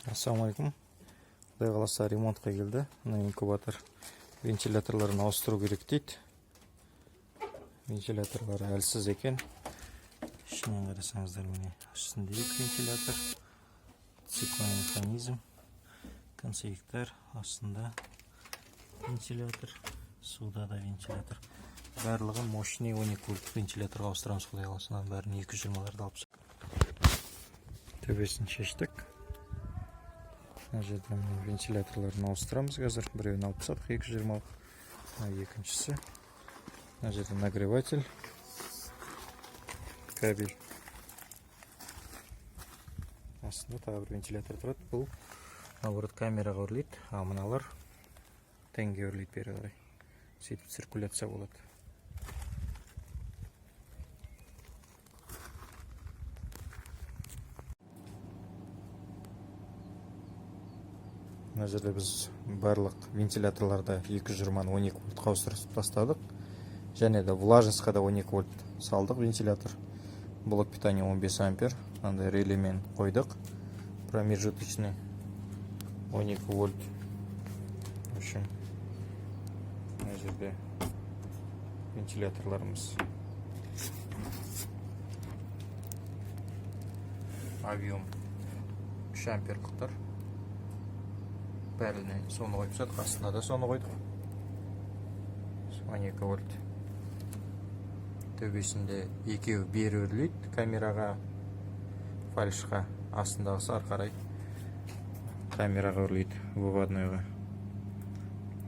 Ассалаумалейкум. Құдай қаласа ремонтқа келді. Мына инкубатор вентиляторларын ауыстыру керек дейді. Вентиляторлары әлсіз екен. Ішінен қарасаңыздар, міне үстінде екі вентилятор, цикломеханизм, концевиктар, астында вентилятор, суда да вентилятор. Барлығы мощный 12 вольт вентиляторға ауыстырамыз. Құдай қаласа бәрін 220-ларды алып төбесін шештік. Мына жерден вентиляторларын ауыстырамыз қазір. Біреуін алып тастадық 220-лық. Екіншісі. Мына жерде нагреватель, кабель. Астында тағы бір вентилятор тұрады. Бұл наоборот камераға өрлейді, а мыналар тенге өрлейді бері қарай. Сөйтіп циркуляция болады. Мына жерде біз барлық вентиляторларда 220-ны 12 вольтқа ауыстырып тастадық. Және де влажностьқа да 12 вольт салдық вентилятор. Блок питания 15 ампер. Андай релемен қойдық. Промежуточный 12 вольт. В общем, мына жерде вентиляторларымыз. Объем 3 амперлықтар. Бәріне соны қойып тастадық. Астына да соны қойдық. 12 вольт. Төбесінде екеуі бері өрлейді камераға, фальшқа, астындағысы ары қарай камераға өрлейді, выводнойға.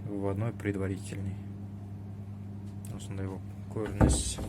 Выводной предварительный. Осындай болып көрініс.